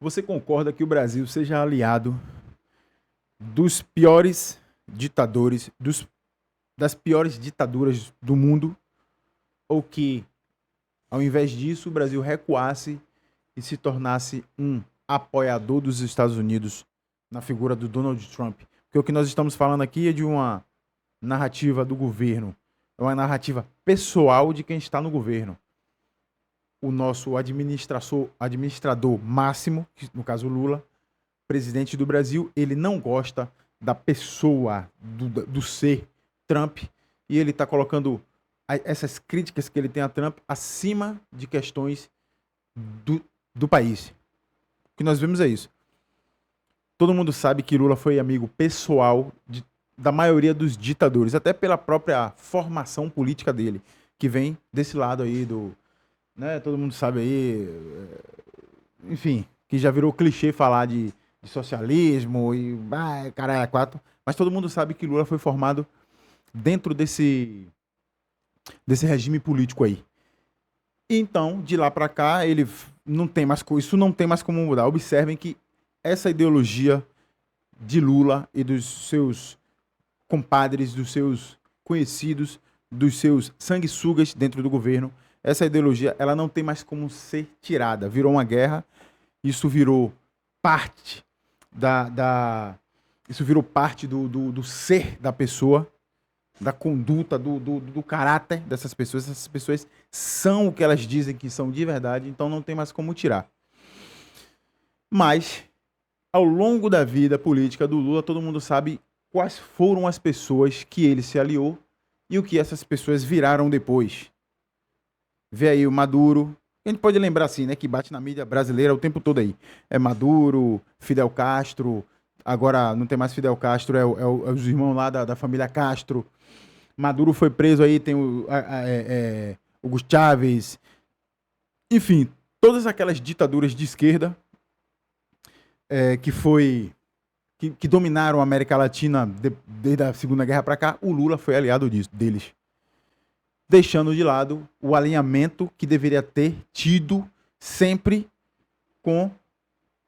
Você concorda que o Brasil seja aliado dos piores ditadores, das piores ditaduras do mundo, ou que, ao invés disso, o Brasil recuasse e se tornasse um apoiador dos Estados Unidos na figura do Donald Trump? Porque o que nós estamos falando aqui é de uma narrativa do governo, é uma narrativa pessoal de quem está no governo. O nosso administrador máximo, no caso Lula, presidente do Brasil, ele não gosta da pessoa, do ser Trump, e ele está colocando essas críticas que ele tem a Trump acima de questões do país. O que nós vemos é isso. Todo mundo sabe que Lula foi amigo pessoal da maioria dos ditadores, até pela própria formação política dele, que vem desse lado aí do, né, todo mundo sabe aí, enfim, que já virou clichê falar de socialismo e caralho, é quatro, mas todo mundo sabe que Lula foi formado dentro desse regime político aí. Então, de lá para cá, ele não tem mais, isso não tem mais como mudar. Observem que essa ideologia de Lula e dos seus compadres, dos seus conhecidos, dos seus sanguessugas dentro do governo, essa ideologia, ela não tem mais como ser tirada. Virou uma guerra, isso virou parte isso virou parte do ser da pessoa, da conduta, do caráter dessas pessoas. Essas pessoas são o que elas dizem que são de verdade, então não tem mais como tirar. Mas, ao longo da vida política do Lula, todo mundo sabe quais foram as pessoas que ele se aliou e o que essas pessoas viraram depois. Vê aí o Maduro, a gente pode lembrar assim, né, que bate na mídia brasileira o tempo todo aí. É Maduro, Fidel Castro, agora não tem mais Fidel Castro, é os irmãos lá da família Castro. Maduro foi preso aí, tem o Hugo Chávez, enfim, todas aquelas ditaduras de esquerda que dominaram a América Latina desde a Segunda Guerra para cá, o Lula foi aliado deles, deixando de lado o alinhamento que deveria ter tido sempre com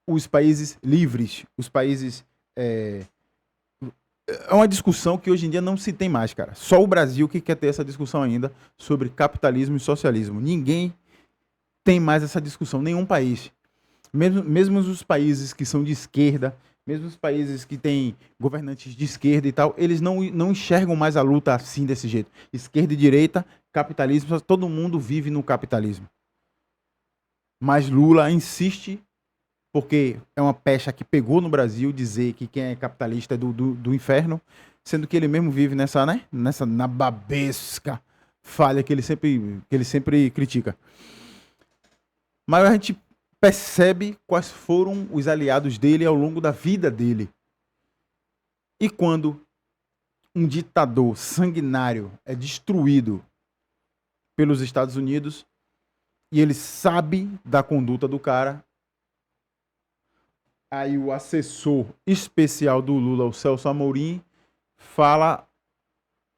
os países livres, os países... É uma discussão que hoje em dia não se tem mais, cara. Só o Brasil que quer ter essa discussão ainda sobre capitalismo e socialismo. Ninguém tem mais essa discussão, nenhum país. Mesmo os países que são de esquerda, mesmo os países que têm governantes de esquerda e tal, eles não enxergam mais a luta assim, desse jeito. Esquerda e direita, capitalismo, todo mundo vive no capitalismo. Mas Lula insiste, porque é uma pecha que pegou no Brasil, dizer que quem é capitalista é do inferno, sendo que ele mesmo vive nessa nababesca falha que ele sempre critica. Mas a gente percebe quais foram os aliados dele ao longo da vida dele. E quando um ditador sanguinário é destruído pelos Estados Unidos e ele sabe da conduta do cara, aí o assessor especial do Lula, o Celso Amorim, fala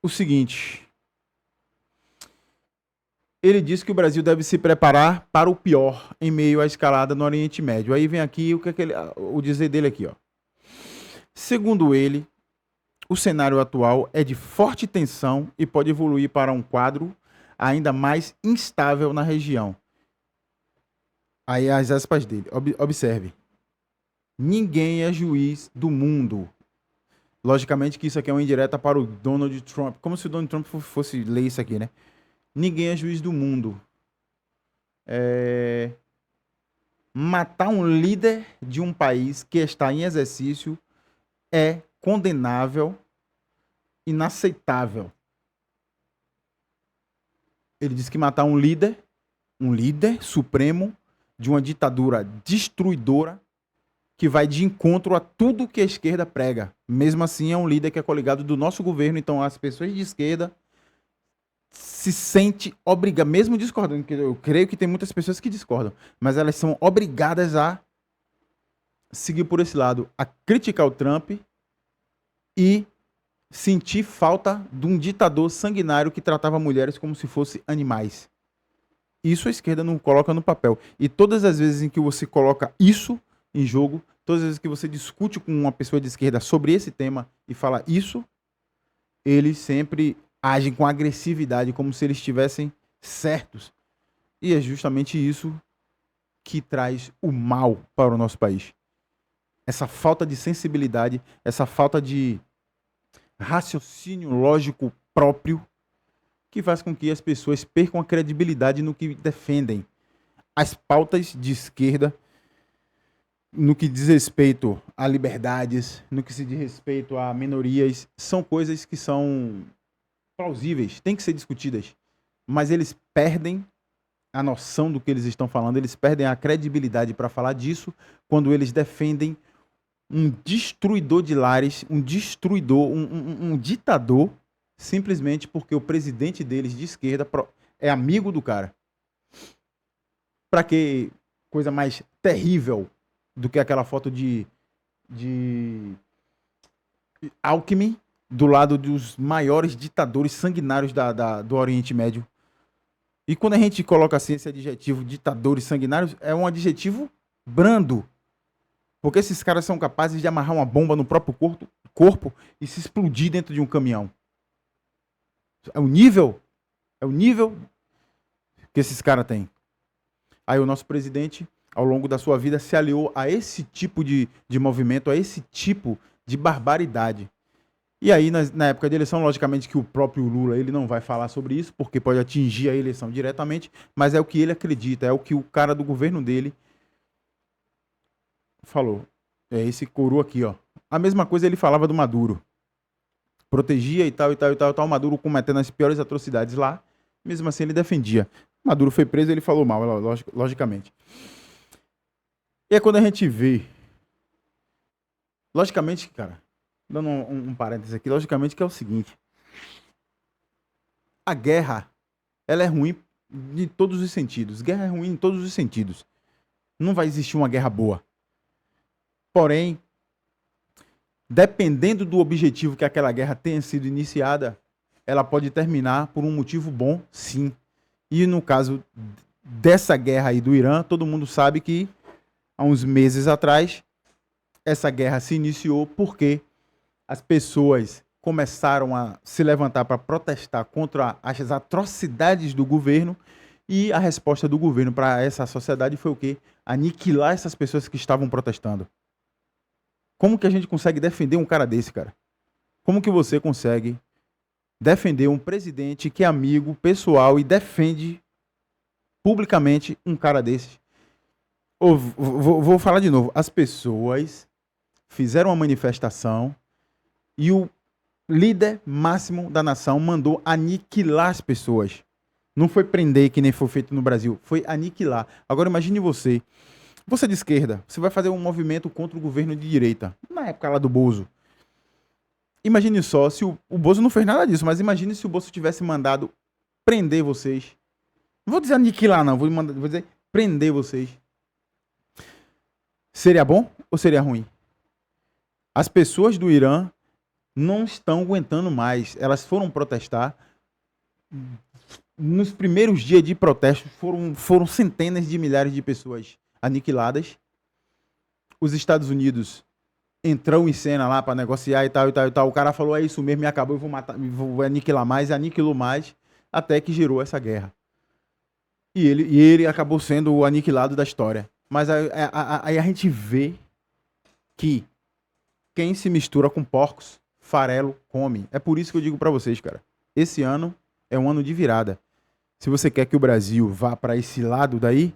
o seguinte. Ele diz que o Brasil deve se preparar para o pior em meio à escalada no Oriente Médio. Aí vem aqui o dizer dele aqui, ó. Segundo ele, o cenário atual é de forte tensão e pode evoluir para um quadro ainda mais instável na região. Aí as aspas dele. Observe. Ninguém é juiz do mundo. Logicamente que isso aqui é uma indireta para o Donald Trump. Como se o Donald Trump fosse ler isso aqui, né? Ninguém é juiz do mundo. Matar um líder de um país que está em exercício é condenável, inaceitável. Ele diz que matar um líder supremo de uma ditadura destruidora, que vai de encontro a tudo que a esquerda prega. Mesmo assim, é um líder que é coligado do nosso governo, então as pessoas de esquerda se sentem obrigadas, mesmo discordando, que eu creio que tem muitas pessoas que discordam, mas elas são obrigadas a seguir por esse lado, a criticar o Trump e sentir falta de um ditador sanguinário que tratava mulheres como se fossem animais. Isso a esquerda não coloca no papel. E todas as vezes em que você coloca isso em jogo. Todas as vezes que você discute com uma pessoa de esquerda sobre esse tema e fala isso, eles sempre agem com agressividade, como se eles estivessem certos. E é justamente isso que traz o mal para o nosso país. Essa falta de sensibilidade, essa falta de raciocínio lógico próprio, que faz com que as pessoas percam a credibilidade no que defendem. As pautas de esquerda, no que diz respeito a liberdades, no que se diz respeito a minorias, são coisas que são plausíveis, têm que ser discutidas, mas eles perdem a noção do que eles estão falando, eles perdem a credibilidade para falar disso quando eles defendem um destruidor de lares, um destruidor, um ditador, simplesmente porque o presidente deles de esquerda é amigo do cara. Para que coisa mais terrível do que aquela foto de Alckmin do lado dos maiores ditadores sanguinários do Oriente Médio. E quando a gente coloca assim esse adjetivo ditadores sanguinários, é um adjetivo brando. Porque esses caras são capazes de amarrar uma bomba no próprio corpo e se explodir dentro de um caminhão. É o nível que esses caras têm. Aí o nosso presidente, ao longo da sua vida, se aliou a esse tipo de movimento, a esse tipo de barbaridade. E aí, na época de eleição, logicamente que o próprio Lula ele não vai falar sobre isso, porque pode atingir a eleição diretamente, mas é o que ele acredita, é o que o cara do governo dele falou. É esse coroa aqui, ó. A mesma coisa ele falava do Maduro. Protegia e tal, Maduro cometendo as piores atrocidades lá, mesmo assim ele defendia. Maduro foi preso, ele falou mal, logicamente. E é quando a gente vê, logicamente, cara, dando um parênteses aqui, logicamente que é o seguinte, a guerra, ela é ruim de todos os sentidos. Guerra é ruim em todos os sentidos. Não vai existir uma guerra boa. Porém, dependendo do objetivo que aquela guerra tenha sido iniciada, ela pode terminar por um motivo bom, sim. E no caso dessa guerra aí do Irã, todo mundo sabe que há uns meses atrás, essa guerra se iniciou porque as pessoas começaram a se levantar para protestar contra as atrocidades do governo e a resposta do governo para essa sociedade foi o quê? Aniquilar essas pessoas que estavam protestando. Como que a gente consegue defender um cara desse, cara? Como que você consegue defender um presidente que é amigo, pessoal e defende publicamente um cara desse? Vou falar de novo. As pessoas fizeram uma manifestação e o líder máximo da nação mandou aniquilar as pessoas. Não foi prender, que nem foi feito no Brasil. Foi aniquilar. Agora imagine você. Você de esquerda, você vai fazer um movimento contra o governo de direita. Na época lá do Bozo. Imagine só, se o Bozo não fez nada disso, mas imagine se o Bozo tivesse mandado prender vocês. Não vou dizer aniquilar, não. Vou dizer prender vocês. Seria bom ou seria ruim? As pessoas do Irã não estão aguentando mais. Elas foram protestar. Nos primeiros dias de protesto, foram centenas de milhares de pessoas aniquiladas. Os Estados Unidos entrou em cena lá para negociar e tal. O cara falou, é isso mesmo, me acabou, eu vou matar, vou aniquilar mais, aniquilou mais, até que gerou essa guerra. E ele acabou sendo o aniquilado da história. Mas aí a gente vê que quem se mistura com porcos, farelo come. É por isso que eu digo para vocês, cara. Esse ano é um ano de virada. Se você quer que o Brasil vá para esse lado daí,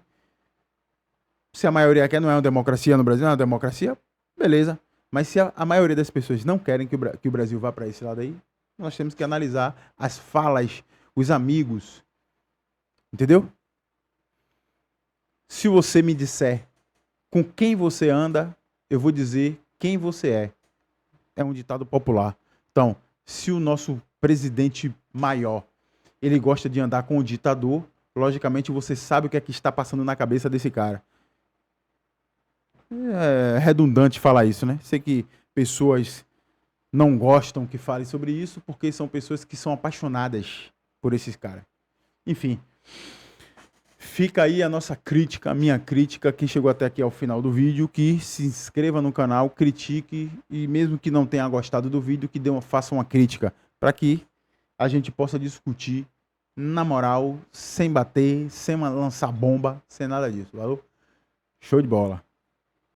se a maioria quer, não é uma democracia no Brasil, não é uma democracia, beleza. Mas se a maioria das pessoas não querem que o Brasil vá para esse lado aí, nós temos que analisar as falas, os amigos. Entendeu? Se você me disser com quem você anda, eu vou dizer quem você é. É um ditado popular. Então, se o nosso presidente maior, ele gosta de andar com o ditador, logicamente você sabe o que é que está passando na cabeça desse cara. É redundante falar isso, né? Sei que pessoas não gostam que fale sobre isso, porque são pessoas que são apaixonadas por esses caras. Enfim. Fica aí a nossa crítica, a minha crítica, quem chegou até aqui ao final do vídeo, que se inscreva no canal, critique e mesmo que não tenha gostado do vídeo, que faça uma crítica para que a gente possa discutir na moral, sem bater, sem lançar bomba, sem nada disso, valeu? Show de bola.